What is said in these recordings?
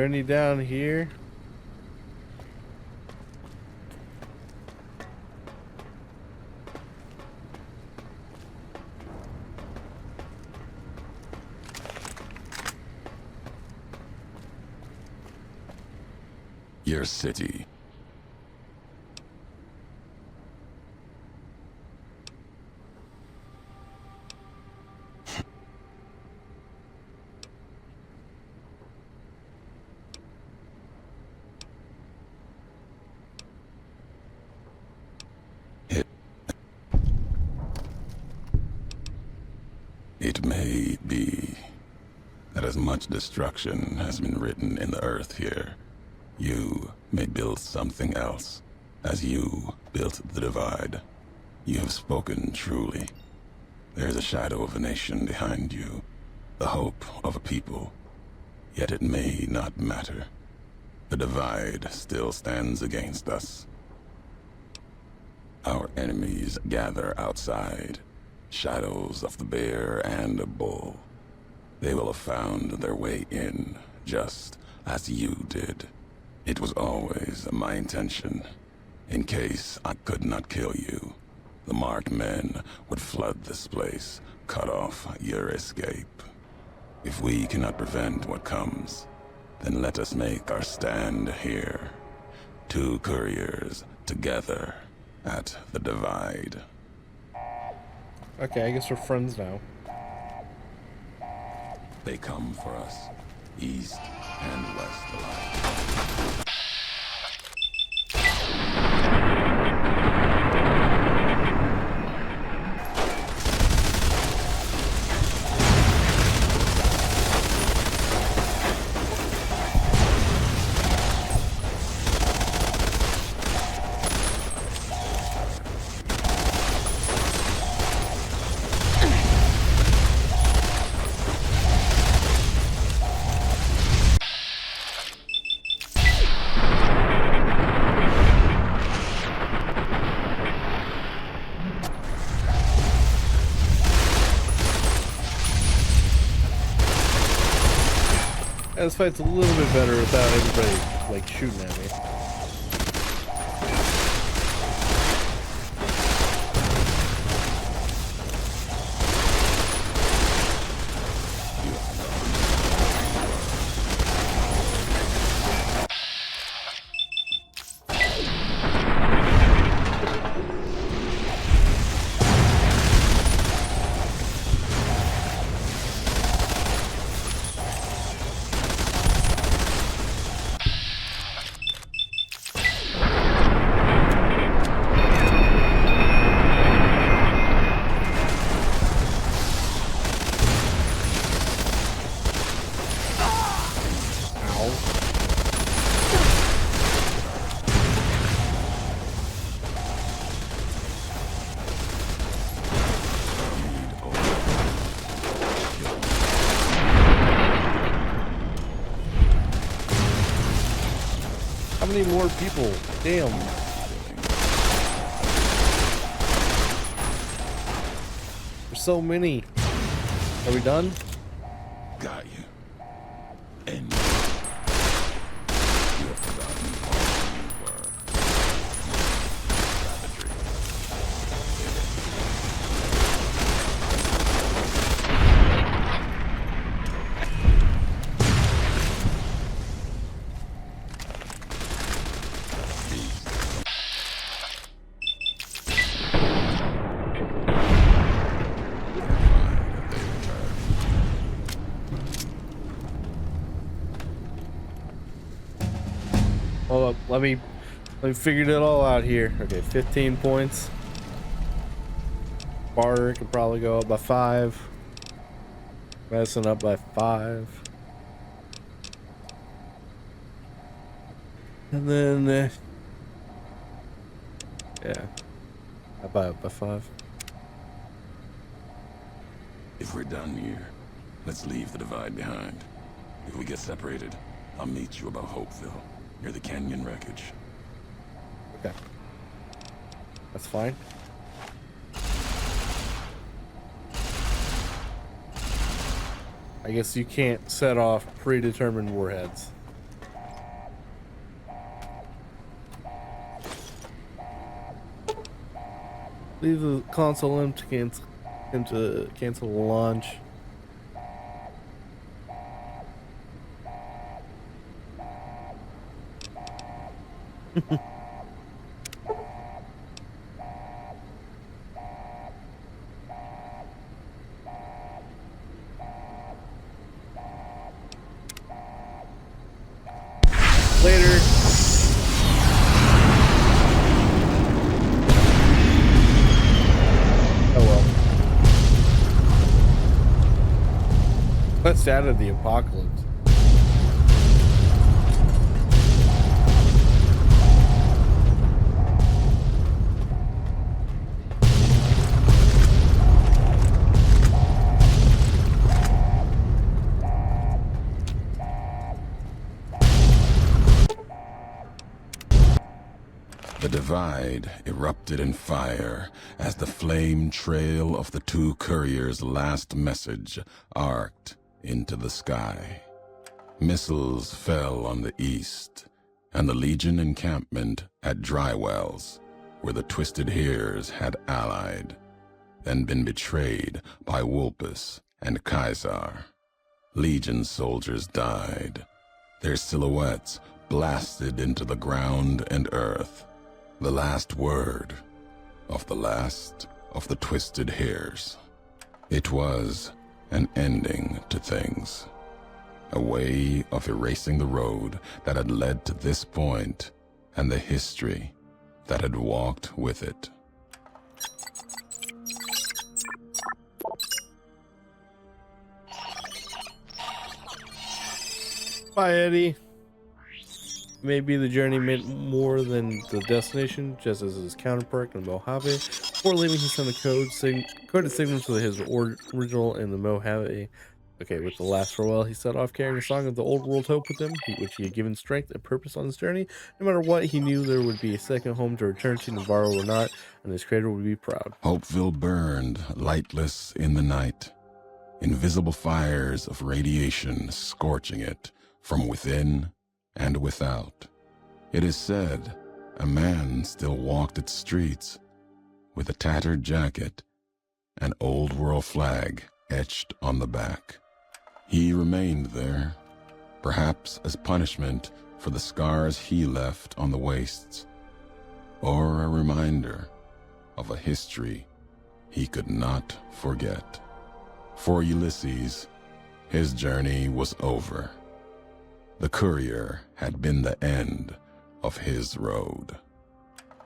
there any down here? Your city. It may be that as much destruction has been written in the earth here, you may build something else, as you built the divide. You have spoken truly. There is a shadow of a nation behind you, the hope of a people. Yet it may not matter. The divide still stands against us. Our enemies gather outside, shadows of the bear and a bull. They will have found their way in, just as you did. It was always my intention. In case I could not kill you, the marked men would flood this place, cut off your escape. If we cannot prevent what comes, then let us make our stand here. Two couriers together at the divide. Okay, I guess we're friends now. They come for us, east and west alike. This fight's a little bit better without everybody, like, shooting at me. How many more people? Damn. There's so many. Are we done? Got you. And you have forgotten all you were. Hold up, let me figure it all out here. Okay, 15 points. Barter can probably go up by 5. Medicine up by 5. And then yeah, I buy up by 5. If we're done here, let's leave the divide behind. If we get separated, I'll meet you above Hopeville, near the canyon wreckage. Okay. That's fine. I guess you can't set off predetermined warheads. Leave the console empty to cancel the launch. Later. Oh well. That's sad of the apocalypse. The divide erupted in fire as the flame trail of the two couriers' last message arced into the sky. Missiles fell on the east, and the Legion encampment at Drywells, where the Twisted Hares had allied, then been betrayed by Wulpus and Caesar. Legion soldiers died, their silhouettes blasted into the ground and earth. The last word of the last of the Twisted Hares. It was an ending to things. A way of erasing the road that had led to this point and the history that had walked with it. Bye, Eddie. Maybe the journey meant more than the destination, just as his counterpart in Mojave. Before leaving, he sent a coded signal to his original in the Mojave. Okay, with the last farewell, he set off carrying a song of the old world hope with him, which he had given strength and purpose on his journey. No matter what, he knew there would be a second home to return to, Navarro or not, and his creator would be proud. Hopeville burned, lightless in the night, invisible fires of radiation scorching it from within and without. It is said a man still walked its streets with a tattered jacket, an old world flag etched on the back. He remained there, perhaps as punishment for the scars he left on the wastes, or a reminder of a history he could not forget. For Ulysses, his journey was over. The courier had been the end of his road.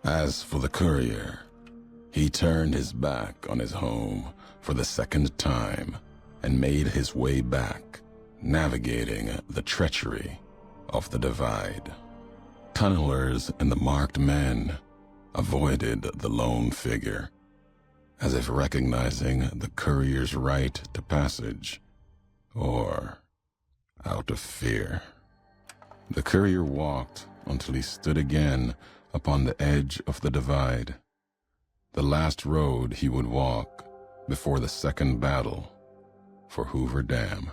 As for the courier, he turned his back on his home for the second time and made his way back, navigating the treachery of the divide. Tunnelers and the marked men avoided the lone figure, as if recognizing the courier's right to passage, or out of fear. The courier walked until he stood again upon the edge of the divide, the last road he would walk before the second battle for Hoover Dam.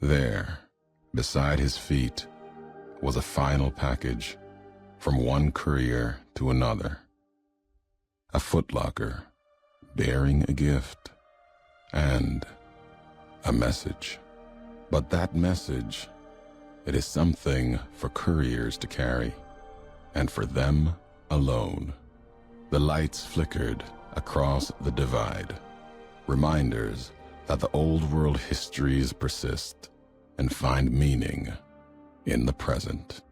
There, beside his feet, was a final package from one courier to another. A footlocker bearing a gift and a message. But that message, it is something for couriers to carry, and for them alone. The lights flickered across the divide, reminders that the old world histories persist and find meaning in the present.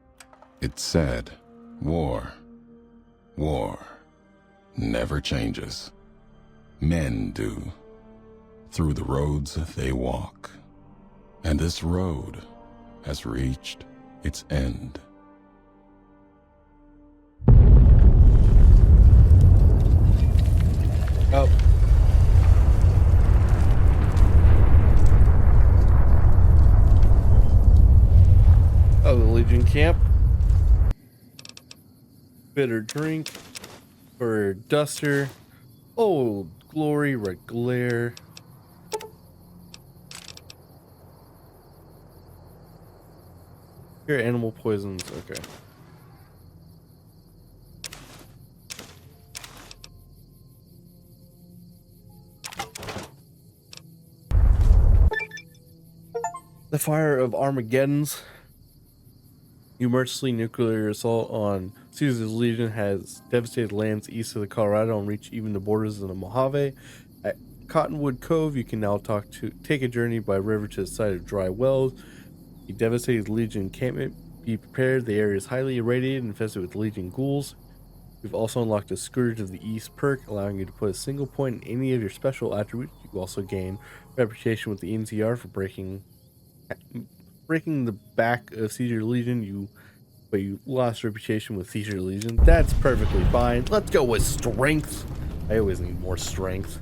It said, war never changes. Men do, through the roads they walk. And this road has reached its end. Oh. Oh, the Legion camp. Bitter drink for Duster. Old glory, red glare. Here, animal poisons. Okay. The Fire of Armageddon's merciless nuclear assault on Caesar's Legion has devastated lands east of the Colorado and reached even the borders of the Mojave. At Cottonwood Cove, you can now take a journey by river to the site of dry wells. The devastated Legion encampment. Be prepared. The area is highly irradiated and infested with Legion ghouls. We've also unlocked a Scourge of the East perk, allowing you to put a single point in any of your special attributes. You also gain reputation with the NCR for breaking the back of Caesar Legion. But you lost reputation with Caesar Legion. That's perfectly fine. Let's go with strength. I always need more strength.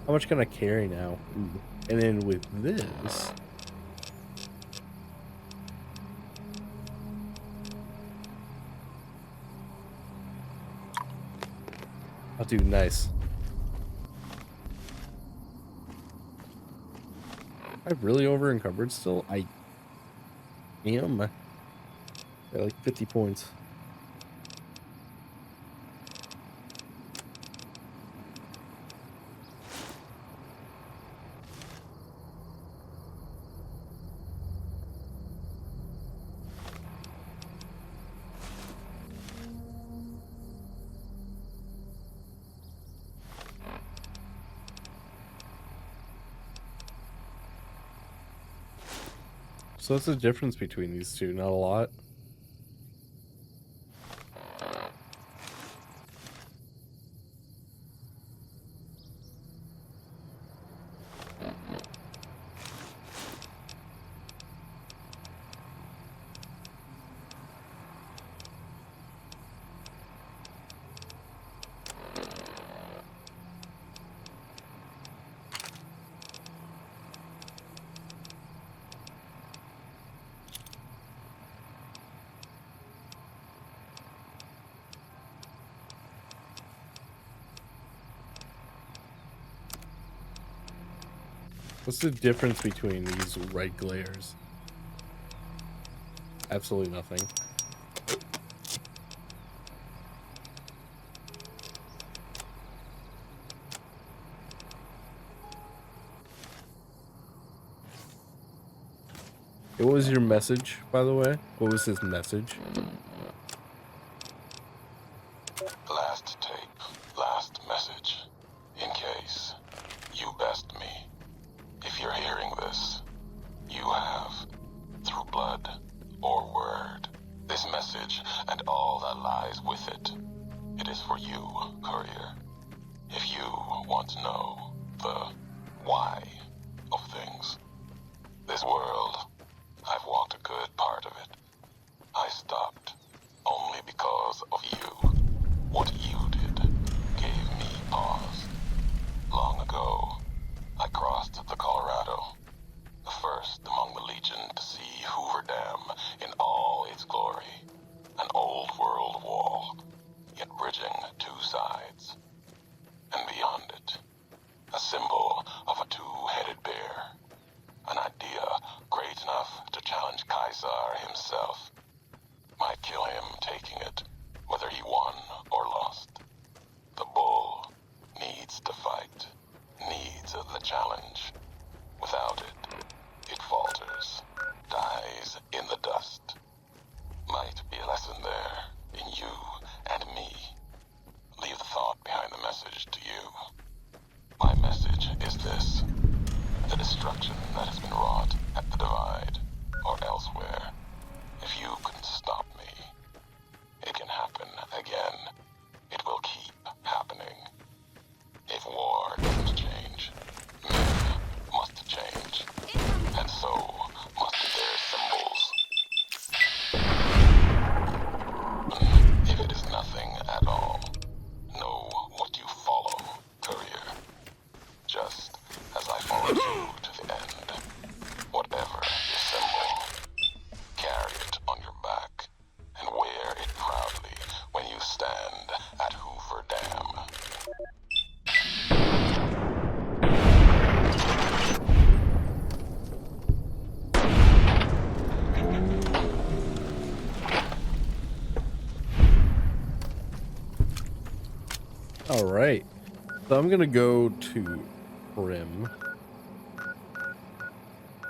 How much can I carry now? Ooh. And then with this, I'll do nice. I'm really over encumbered still. I am. I got like 50 points. So what's the difference between these two? Not a lot. What's the difference between these red glares? Absolutely nothing. What was your message, by the way? What was his message? Last tape, last message. In case you best me. If you're hearing this, you have, through blood or word, this message and all that lies with it. It is for you, courier. If you want to know the why of things. This world, I've walked a good part of it. I stopped only because of you. What you did gave me pause. Long ago, I crossed the Colorado, the first among the Legion to see Hoover Dam in all its glory. An old world wall, yet bridging two sides. And beyond it, a symbol of a two-headed bear. An idea great enough to challenge Caesar himself. Might kill him taking it, whether he won or lost. The bull needs to fight, needs the challenge. Without it, it falters, dies in the dust. Might be a lesson there, in you and me. Leave the thought behind the message to you. My message is this. The destruction that has been wrought at the Divide, or elsewhere, if you can stop me, it can happen again. It will keep happening. If war doesn't change, men must change, and so must their symbols. If it is nothing at all, know what you follow, courier. Just as I followed you to the end. Whatever your symbol, carry it on your back and wear it proudly when you stand at Hoover Dam. All right. So I'm going to go to trim.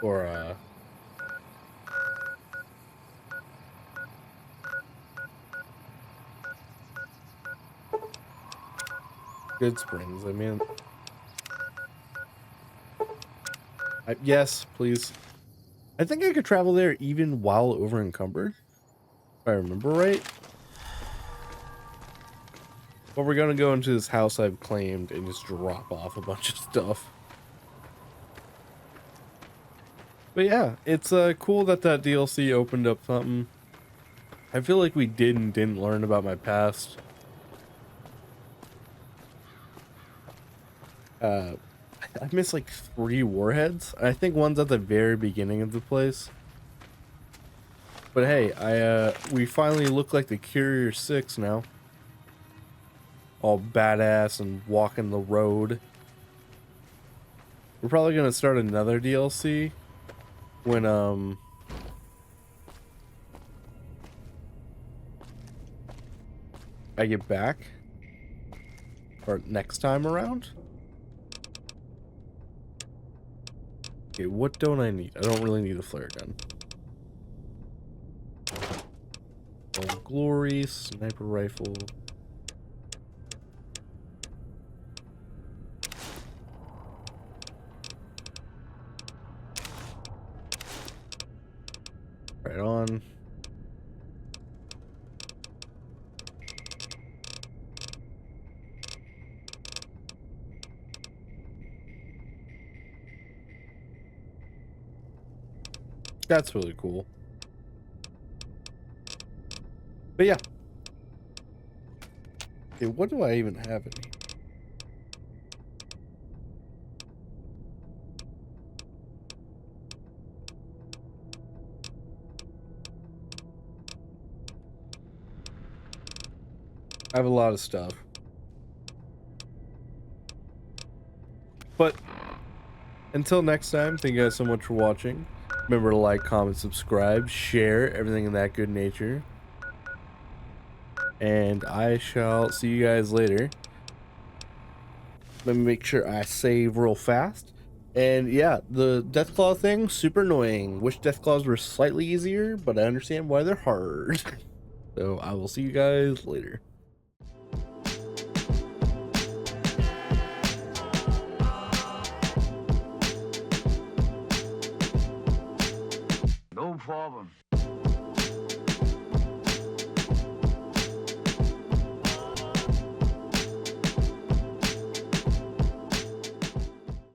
Or, Good Springs, I mean. Yes, please. I think I could travel there even while over encumbered, if I remember right. But we're gonna go into this house I've claimed and just drop off a bunch of stuff. But yeah, it's cool that DLC opened up something. I feel like we didn't learn about my past. I missed like 3 warheads. I think one's at the very beginning of the place. But hey, we finally look like the Courier 6 now. All badass and walking the road. We're probably gonna start another DLC when I get back, or next time around. Okay, what don't I need? I don't really need a flare gun. Oh, glory, sniper rifle. Right on. That's really cool. But yeah. Okay, what do I even have in here? I have a lot of stuff. But until next time, thank you guys so much for watching. Remember to like, comment, subscribe, share, everything in that good nature. And I shall see you guys later. Let me make sure I save real fast. And yeah, the Deathclaw thing, super annoying. Wish Deathclaws were slightly easier, but I understand why they're hard. So I will see you guys later. No problem.